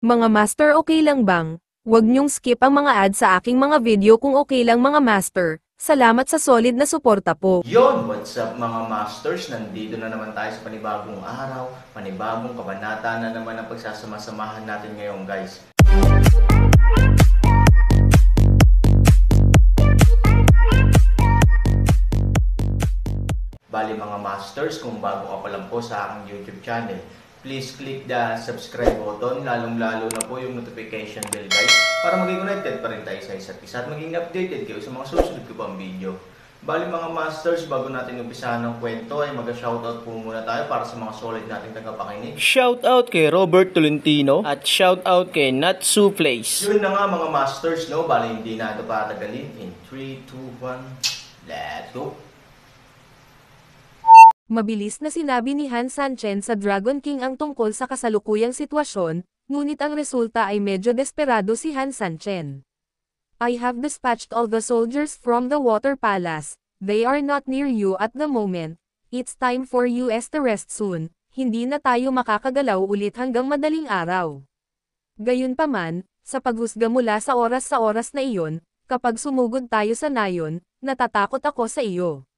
Mga master, okay lang bang? Huwag niyong skip ang mga ads sa aking mga video kung okay lang mga master. Salamat sa solid na suporta po. Yon, what's up mga masters? Nandito na naman tayo sa panibagong araw, panibagong kabanata na naman ang pagsasama-samahan natin ngayon guys. Bali mga masters, kung bago ka pa lang po sa aking YouTube channel, please click the subscribe button, lalong-lalo na po yung notification bell guys, para maging connected pa rin tayo sa isa't isa at maging updated kayo sa mga susunod ko pang video. Bali mga masters, bago natin umpisahan ng kwento ay mag-shoutout po muna tayo para sa mga solid nating tagapakinig. Shoutout kay Robert Tolentino at shoutout kay Natsu Place. Yun na nga mga masters, no? Bali hindi na ito patagalin. In 3, 2, 1, let's go! Mabilis na sinabi ni Han Sanchen sa Dragon King ang tungkol sa kasalukuyang sitwasyon, ngunit ang resulta ay medyo desperado si Han Sanchen. I have dispatched all the soldiers from the Water Palace. They are not near you at the moment. It's time for you to rest soon. Hindi na tayo makakagalaw ulit hanggang madaling araw. Gayunpaman, sa paghusga mula sa oras na iyon, kapag sumugod tayo sa nayon, natatakot ako sa iyo.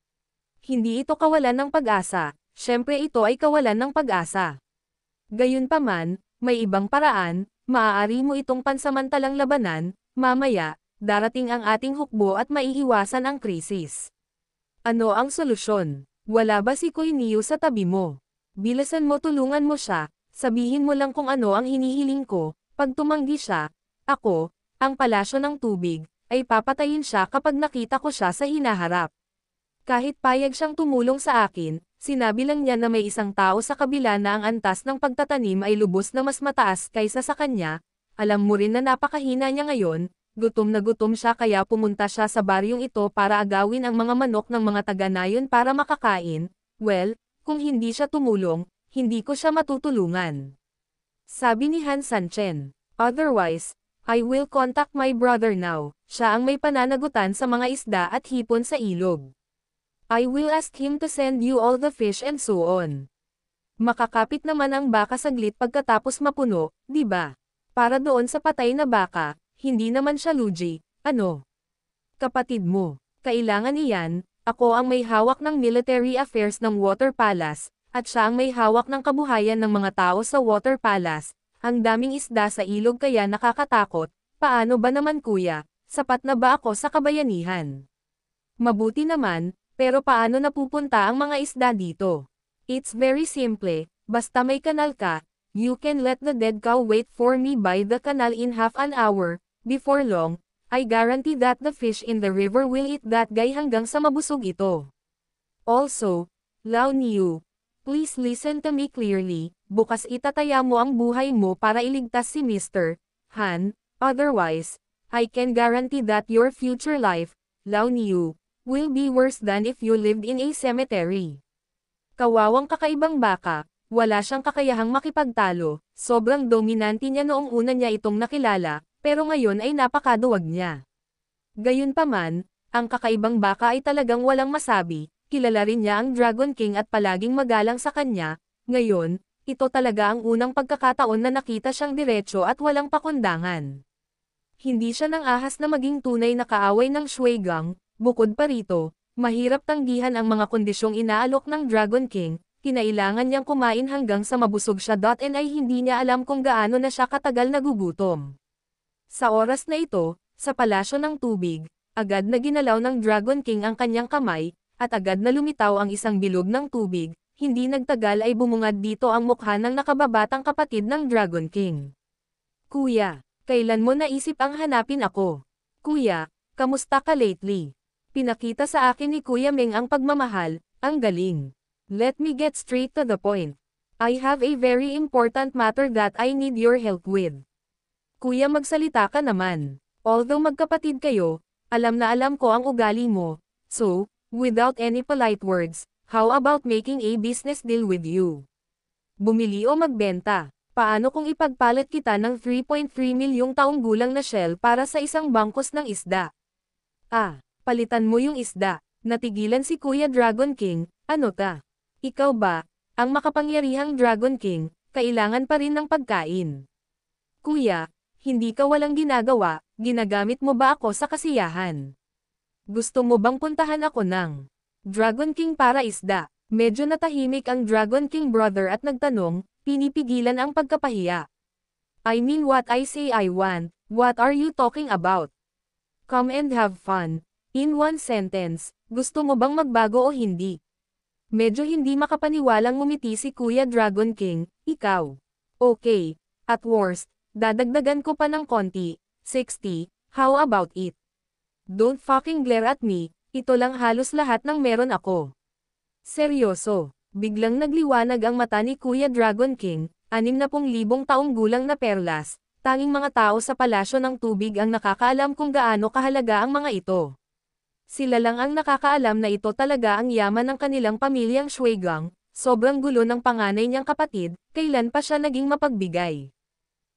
Hindi ito kawalan ng pag-asa, syempre ito ay kawalan ng pag-asa. Gayunpaman, may ibang paraan, maaari mo itong pansamantalang labanan, mamaya, darating ang ating hukbo at maiiwasan ang krisis. Ano ang solusyon? Wala ba si Kuya Niu sa tabi mo? Bilasan mo, tulungan mo siya, sabihin mo lang kung ano ang hinihiling ko, pag tumanggi siya, ako, ang palasyo ng tubig, ay papatayin siya kapag nakita ko siya sa hinaharap. Kahit payag siyang tumulong sa akin, sinabi lang niya na may isang tao sa kabila na ang antas ng pagtatanim ay lubos na mas mataas kaysa sa kanya. Alam mo rin na napakahina niya ngayon, gutom na gutom siya kaya pumunta siya sa baryong ito para agawin ang mga manok ng mga taga-nayon para makakain. Well, kung hindi siya tumulong, hindi ko siya matutulungan. Sabi ni Han Sanchen. Otherwise, I will contact my brother now. Siya ang may pananagutan sa mga isda at hipon sa ilog. I will ask him to send you all the fish and so on. Makakapit naman ang baka saglit pagkatapos mapuno, di ba? Para doon sa patay na baka, hindi naman siya Luigi, ano? Kapatid mo, kailangan iyan, ako ang may hawak ng military affairs ng Water Palace, at siya ang may hawak ng kabuhayan ng mga tao sa Water Palace. Ang daming isda sa ilog kaya nakakatakot, paano ba naman kuya, sapat na ba ako sa kabayanihan? Mabuti naman, pero paano napupunta ang mga isda dito? It's very simple, basta may kanal ka, you can let the dead cow wait for me by the canal in half an hour, before long, I guarantee that the fish in the river will eat that guy hanggang sa mabusog ito. Also, Lao Niu, please listen to me clearly, bukas itataya mo ang buhay mo para iligtas si Mr. Han, otherwise, I can guarantee that your future life, Lao Niu, will be worse than if you lived in a cemetery. Kawawang kakaibang baka, wala siyang kakayahang makipagtalo, sobrang dominante niya noong una niya itong nakilala, pero ngayon ay napakaduwag niya. Gayunpaman, ang kakaibang baka ay talagang walang masabi, kilala rin niya ang Dragon King at palaging magalang sa kanya, ngayon, ito talaga ang unang pagkakataon na nakita siyang diretso at walang pakundangan. Hindi siya nang ahas na maging tunay na kaaway ng Shuigang. Bukod pa rito, mahirap tanggihan ang mga kondisyong inaalok ng Dragon King, kinailangan niyang kumain hanggang sa mabusog siya. And ay hindi niya alam kung gaano na siya katagal nagugutom. Sa oras na ito, sa palasyo ng tubig, agad na ginalaw ng Dragon King ang kanyang kamay, at agad na lumitaw ang isang bilog ng tubig, hindi nagtagal ay bumungad dito ang mukha ng nakababatang kapatid ng Dragon King. Kuya, kailan mo naisip ang hanapin ako? Kuya, kamusta ka lately? Pinakita sa akin ni Kuya Meng ang pagmamahal, ang galing. Let me get straight to the point. I have a very important matter that I need your help with. Kuya, magsalita ka naman. Although magkapatid kayo, alam na alam ko ang ugali mo. So, without any polite words, how about making a business deal with you? Bumili o magbenta? Paano kung ipagpalit kita ng 3.3 milyong taong gulang na shell para sa isang bangkos ng isda? Palitan mo yung isda. Natigilan si Kuya Dragon King, ano ta? Ikaw ba, ang makapangyarihang Dragon King, kailangan pa rin ng pagkain. Kuya, hindi ka walang ginagawa, ginagamit mo ba ako sa kasiyahan? Gusto mo bang puntahan ako ng Dragon King para isda? Medyo natahimik ang Dragon King brother at nagtanong, pinipigilan ang pagkapahiya. I mean what I say I want, what are you talking about? Come and have fun. In one sentence, gusto mo bang magbago o hindi? Medyo hindi makapaniwalang ngumiti si Kuya Dragon King, ikaw. Okay, at worst, dadagdagan ko pa ng konti, 60, how about it? Don't fucking glare at me, ito lang halos lahat ng meron ako. Seryoso, biglang nagliwanag ang mata ni Kuya Dragon King, 60,000 taong gulang na perlas, tanging mga tao sa palasyo ng tubig ang nakakaalam kung gaano kahalaga ang mga ito. Sila lang ang nakakaalam na ito talaga ang yaman ng kanilang pamilyang Shuigang, sobrang gulo ng panganay niyang kapatid, kailan pa siya naging mapagbigay.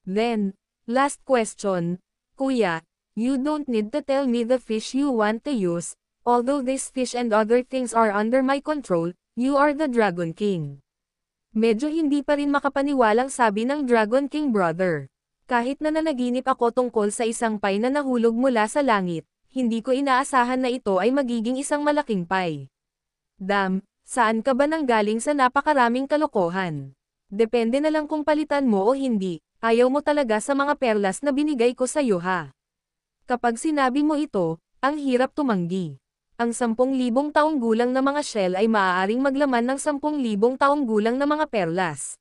Then, last question, Kuya, you don't need to tell me the fish you want to use, although this fish and other things are under my control, you are the Dragon King. Medyo hindi pa rin makapaniwalang sabi ng Dragon King brother. Kahit na nanaginip ako tungkol sa isang pie na nahulog mula sa langit, hindi ko inaasahan na ito ay magiging isang malaking pie. Damn, saan ka ba nanggaling sa napakaraming kalokohan? Depende na lang kung palitan mo o hindi, ayaw mo talaga sa mga perlas na binigay ko sa iyo ha. Kapag sinabi mo ito, ang hirap tumanggi. Ang 10,000 taong gulang na mga shell ay maaaring maglaman ng 10,000 taong gulang na mga perlas.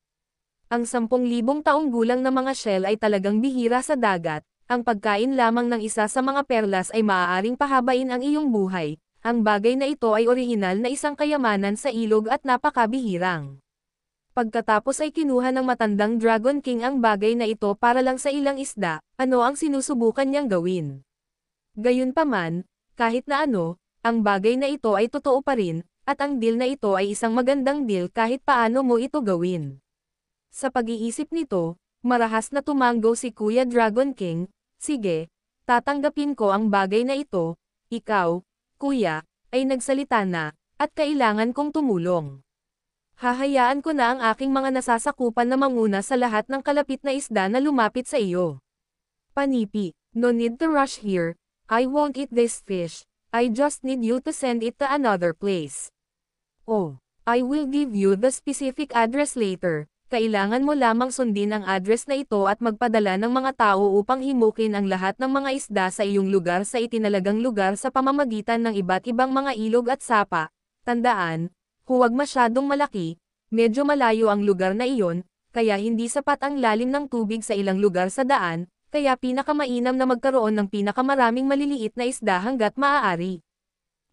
Ang 10,000 taong gulang na mga shell ay talagang bihira sa dagat, ang pagkain lamang ng isa sa mga perlas ay maaaring pahabain ang iyong buhay, ang bagay na ito ay orihinal na isang kayamanan sa ilog at napakabihirang. Pagkatapos ay kinuha ng matandang Dragon King ang bagay na ito para lang sa ilang isda, ano ang sinusubukan niyang gawin. Gayunpaman, kahit na ano, ang bagay na ito ay totoo pa rin, at ang deal na ito ay isang magandang deal kahit paano mo ito gawin. Sa pag-iisip nito, marahas na tumanggo si Kuya Dragon King, sige, tatanggapin ko ang bagay na ito, ikaw, Kuya, ay nagsalita na, at kailangan kong tumulong. Hahayaan ko na ang aking mga nasasakupan na manguna sa lahat ng kalapit na isda na lumapit sa iyo. Panipi, no need to rush here, I won't eat this fish. I just need you to send it to another place. Oh, I will give you the specific address later. Kailangan mo lamang sundin ang address na ito at magpadala ng mga tao upang himukin ang lahat ng mga isda sa iyong lugar sa itinalagang lugar sa pamamagitan ng iba't ibang mga ilog at sapa. Tandaan, huwag masyadong malaki, medyo malayo ang lugar na iyon, kaya hindi sapat ang lalim ng tubig sa ilang lugar sa daan, kaya pinakamainam na magkaroon ng pinakamaraming maliliit na isda hanggat maaari.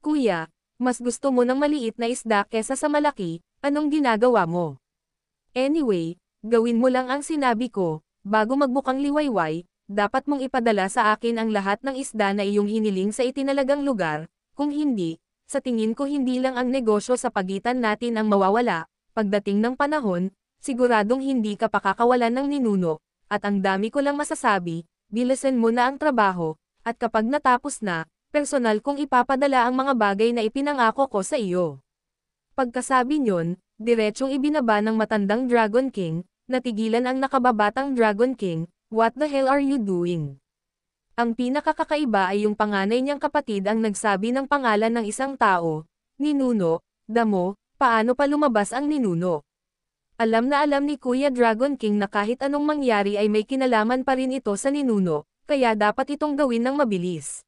Kuya, mas gusto mo ng maliit na isda kesa sa malaki, anong ginagawa mo? Anyway, gawin mo lang ang sinabi ko, bago magbukang liwayway, dapat mong ipadala sa akin ang lahat ng isda na iyong hiniling sa itinalagang lugar, kung hindi, sa tingin ko hindi lang ang negosyo sa pagitan natin ang mawawala, pagdating ng panahon, siguradong hindi ka pakakawalan ng ninuno. At ang dami ko lang masasabi, bilisan mo na ang trabaho, at kapag natapos na, personal kong ipapadala ang mga bagay na ipinangako ko sa iyo. Pagkasabi nyon, diretsong ibinaba ng matandang Dragon King, natigilan ang nakababatang Dragon King, what the hell are you doing? Ang pinakakakaiba ay yung panganay niyang kapatid ang nagsabi ng pangalan ng isang tao, Ninuno, damo, paano pa lumabas ang ninuno? Alam na alam ni Kuya Dragon King na kahit anong mangyari ay may kinalaman pa rin ito sa ninuno, kaya dapat itong gawin ng mabilis.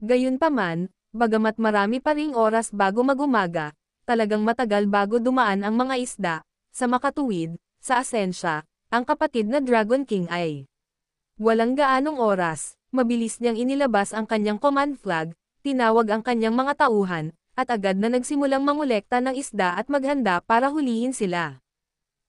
Gayunpaman, bagamat marami pa ring oras bago magumaga, talagang matagal bago dumaan ang mga isda, sa makatuwid, sa asensya, ang kapatid na Dragon King ay walang gaanong oras, mabilis niyang inilabas ang kanyang command flag, tinawag ang kanyang mga tauhan, at agad na nagsimulang mangolekta ng isda at maghanda para hulihin sila.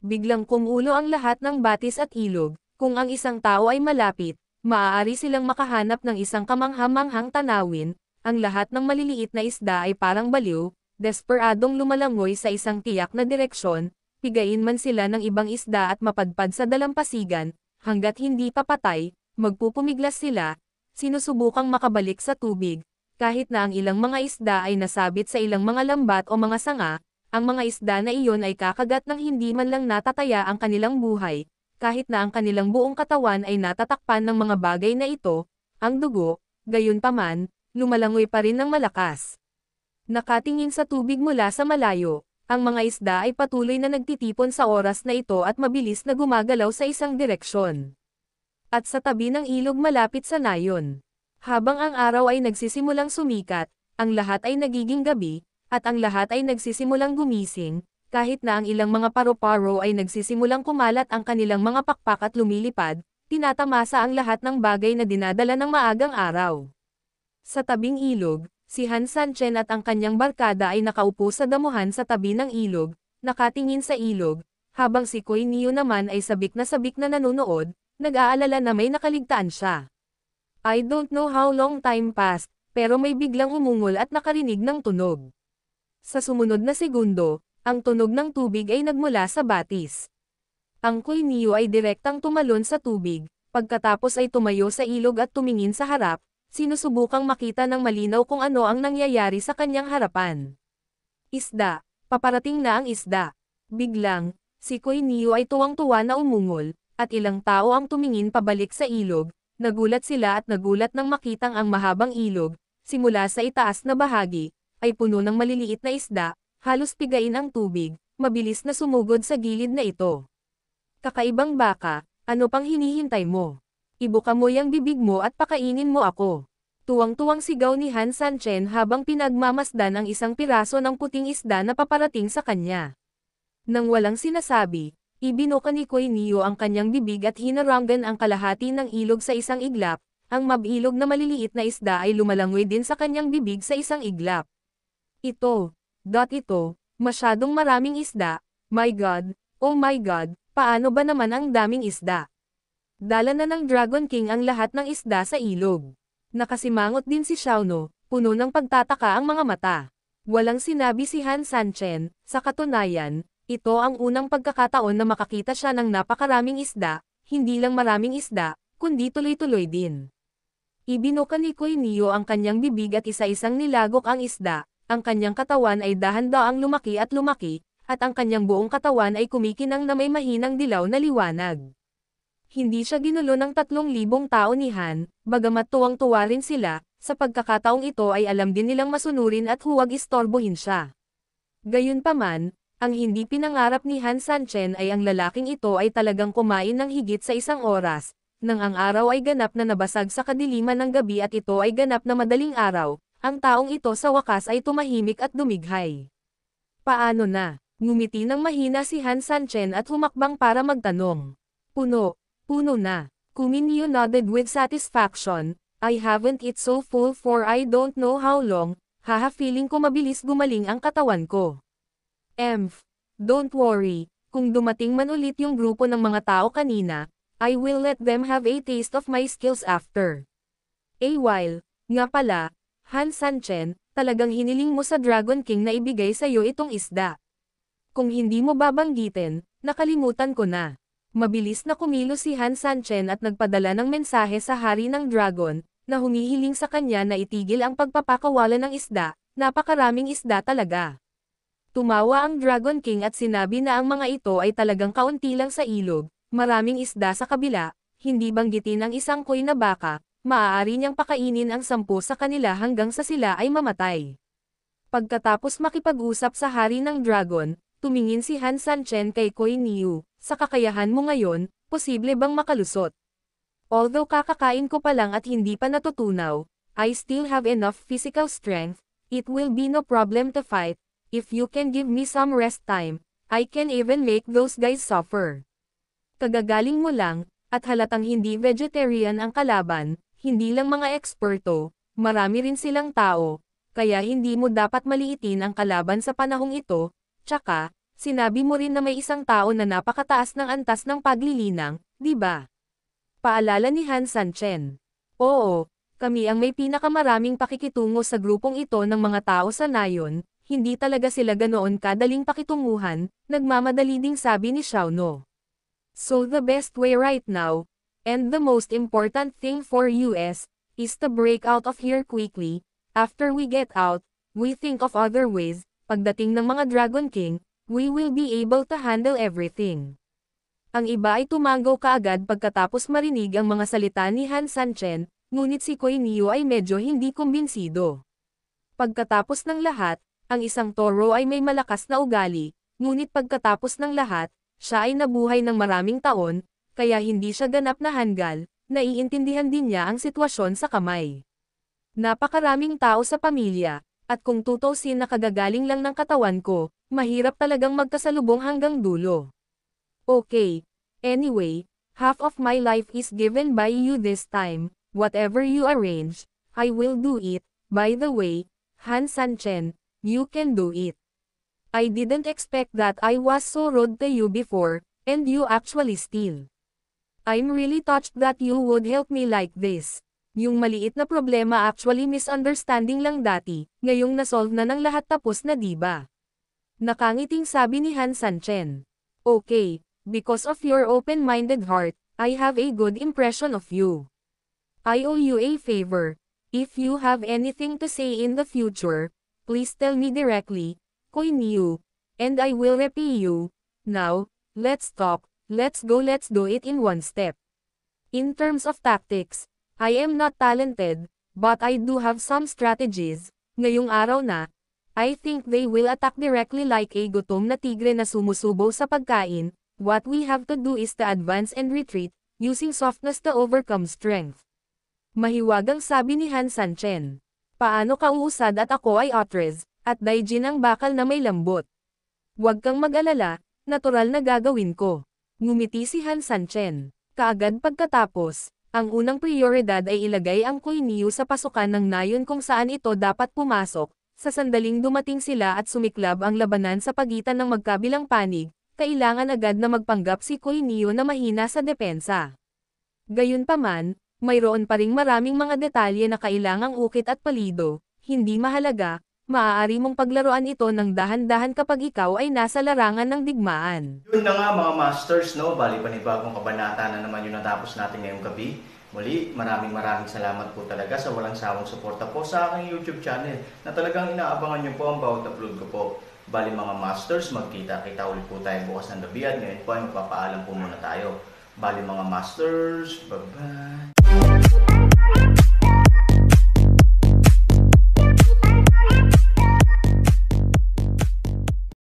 Biglang kumulo ang lahat ng batis at ilog, kung ang isang tao ay malapit, maaari silang makahanap ng isang kamangha-manghang tanawin, ang lahat ng maliliit na isda ay parang baliw, desperadong lumalangoy sa isang tiyak na direksyon, pigain man sila ng ibang isda at mapadpad sa dalampasigan, hanggat hindi papatay, magpupumiglas sila, sinusubukang makabalik sa tubig, kahit na ang ilang mga isda ay nasabit sa ilang mga lambat o mga sanga, ang mga isda na iyon ay kakagat ng hindi man lang natataya ang kanilang buhay, kahit na ang kanilang buong katawan ay natatakpan ng mga bagay na ito, ang dugo, gayunpaman, lumalangoy pa rin ng malakas. Nakatingin sa tubig mula sa malayo, ang mga isda ay patuloy na nagtitipon sa oras na ito at mabilis na gumagalaw sa isang direksyon. At sa tabi ng ilog malapit sa nayon. Habang ang araw ay nagsisimulang sumikat, ang lahat ay nagiging gabi, at ang lahat ay nagsisimulang gumising, kahit na ang ilang mga paru-paro ay nagsisimulang kumalat ang kanilang mga pakpak at lumilipad, tinatamasa ang lahat ng bagay na dinadala ng maagang araw. Sa tabing ilog, si Han Sanchen at ang kanyang barkada ay nakaupo sa damuhan sa tabi ng ilog, nakatingin sa ilog, habang si Kuya Neo naman ay sabik na nanonood, nag-aalala na may nakaligtaan siya. I don't know how long time passed, pero may biglang umungol at nakarinig ng tunog. Sa sumunod na segundo, ang tunog ng tubig ay nagmula sa batis. Ang Kuya Neo ay direktang tumalon sa tubig, pagkatapos ay tumayo sa ilog at tumingin sa harap, sinusubukang makita ng malinaw kung ano ang nangyayari sa kanyang harapan. Isda, paparating na ang isda. Biglang, si Kuya Neo ay tuwang-tuwa na umungol, at ilang tao ang tumingin pabalik sa ilog, nagulat sila at nagulat nang makitang ang mahabang ilog, simula sa itaas na bahagi, ay puno ng maliliit na isda, halos pigain ang tubig, mabilis na sumugod sa gilid na ito. Kakaibang baka, ano pang hinihintay mo? Ibuka mo yung bibig mo at pakainin mo ako. Tuwang-tuwang sigaw ni Han Sanchen habang pinagmamasdan ang isang piraso ng puting isda na paparating sa kanya. Nang walang sinasabi, ibinuka ni Kuya Neo ang kanyang bibig at hinaranggan ang kalahati ng ilog sa isang iglap, ang mabilog na maliliit na isda ay lumalangoy din sa kanyang bibig sa isang iglap. Ito, masyadong maraming isda, my God, oh my God, paano ba naman ang daming isda? Dala na ng Dragon King ang lahat ng isda sa ilog. Nakasimangot din si Xiaono, puno ng pagtataka ang mga mata. Walang sinabi si Han Sanchen, sa katunayan, ito ang unang pagkakataon na makakita siya ng napakaraming isda, hindi lang maraming isda, kundi tuloy-tuloy din. Ibinuka ni Kuya Neo ang kanyang bibig at isa-isang nilagok ang isda, ang kanyang katawan ay dahan-daang lumaki, at ang kanyang buong katawan ay kumikinang na may mahinang dilaw na liwanag. Hindi siya ginulo ng 3,000 tao ni Han, bagamat tuwang-tuwa rin sila, sa pagkakataong ito ay alam din nilang masunurin at huwag istorbohin siya. Gayunpaman, ang hindi pinangarap ni Han Sanchen ay ang lalaking ito ay talagang kumain ng higit sa isang oras, nang ang araw ay ganap na nabasag sa kadiliman ng gabi at ito ay ganap na madaling araw, ang taong ito sa wakas ay tumahimik at dumighay. Paano na? Ngumiti ng mahina si Han Sanchen at humakbang para magtanong. Puno na. Kuya Neo nodded with satisfaction. I haven't eat so full for I don't know how long, feeling ko mabilis gumaling ang katawan ko. Don't worry, kung dumating man ulit yung grupo ng mga tao kanina, I will let them have a taste of my skills after a while. Nga pala, Han Sanchen, talagang hiniling mo sa Dragon King na ibigay sa'yo itong isda. Kung hindi mo babanggitin, nakalimutan ko na. Mabilis na kumilos si Han Sanchen at nagpadala ng mensahe sa Hari ng Dragon, na humihiling sa kanya na itigil ang pagpapakawala ng isda, napakaraming isda talaga. Tumawa ang Dragon King at sinabi na ang mga ito ay talagang kaunti lang sa ilog, maraming isda sa kabila, hindi banggitin ang isang koy na baka, maaari niyang pakainin ang 10 sa kanila hanggang sa sila ay mamatay. Pagkatapos makipag-usap sa Hari ng Dragon, tumingin si Han Sanchen kay Kuya Neo, sa kakayahan mo ngayon, posible bang makalusot? Although kakakain ko pa lang at hindi pa natutunaw, I still have enough physical strength, it will be no problem to fight, if you can give me some rest time, I can even make those guys suffer. Kagagaling mo lang, at halatang hindi vegetarian ang kalaban, hindi lang mga eksperto, marami rin silang tao, kaya hindi mo dapat maliitin ang kalaban sa panahong ito, tsaka, sinabi mo rin na may isang tao na napakataas ng antas ng paglilinang, di ba? Paalala ni Han Sanchen. Oo, kami ang may pinakamaraming pakikitungo sa grupong ito ng mga tao sa nayon, hindi talaga sila ganoon kadaling pakitunguhan, nagmamadali ding sabi ni Xiaono. So the best way right now, and the most important thing for us, is to break out of here quickly. After we get out, we think of other ways, pagdating ng mga Dragon King, we will be able to handle everything. Ang iba ay tumanggaw kaagad pagkatapos marinig ang mga salita ni Han Sanchen, ngunit si Koy Neo ay medyo hindi kumbinsido. Pagkatapos ng lahat, ang isang toro ay may malakas na ugali, ngunit pagkatapos ng lahat, siya ay nabuhay ng maraming taon, kaya hindi siya ganap na hanggal, naiintindihan din niya ang sitwasyon sa kamay. Napakaraming tao sa pamilya, at kung tutusin na kagagaling lang ng katawan ko, mahirap talagang magkasalubong hanggang dulo. Okay. Anyway, half of my life is given by you this time, whatever you arrange, I will do it. By the way, Han Sanchen, you can do it. I didn't expect that I was so rude to you before, and you actually still. I'm really touched that you would help me like this. Yung maliit na problema actually misunderstanding lang dati, ngayong nasolve na ng lahat tapos na diba? Nakangiting sabi ni Han Sanchen. Okay. Because of your open-minded heart, I have a good impression of you. I owe you a favor. If you have anything to say in the future, please tell me directly, Koy Neo, and I will repay you. Now, let's talk, let's go, let's do it in one step. In terms of tactics, I am not talented, but I do have some strategies. Ngayong araw na, I think they will attack directly like a gutom na tigre na sumusubo sa pagkain. What we have to do is to advance and retreat, using softness to overcome strength. Mahiwagang sabi ni Han Sanchen. Paano ka uusad at ako ay otres, at daijin ang bakal na may lambot. Huwag kang mag-alala, natural na gagawin ko. Ngumiti si Han Sanchen. Kaagad pagkatapos, ang unang prioridad ay ilagay ang Koy Neo sa pasukan ng nayon kung saan ito dapat pumasok. Sa sandaling dumating sila at sumiklab ang labanan sa pagitan ng magkabilang panig, kailangan agad na magpanggap si Koy Neo na mahina sa depensa. Gayunpaman, mayroon pa ring maraming mga detalye na kailangang ukit at palido, hindi mahalaga, maaari mong paglaruan ito ng dahan-dahan kapag ikaw ay nasa larangan ng digmaan. Yun na nga mga masters, no? Bali panibagong kabanata na naman yung natapos natin ngayong gabi. Muli, maraming salamat po talaga sa walang sawang suporta po sa aking YouTube channel na talagang inaabangan nyo po ang bawat upload ko po. Bali mga masters, magkita-kita ulit po tayo bukas ng gabi at ngayon po ay magpapaalam po muna tayo. Bali mga masters, bye-bye!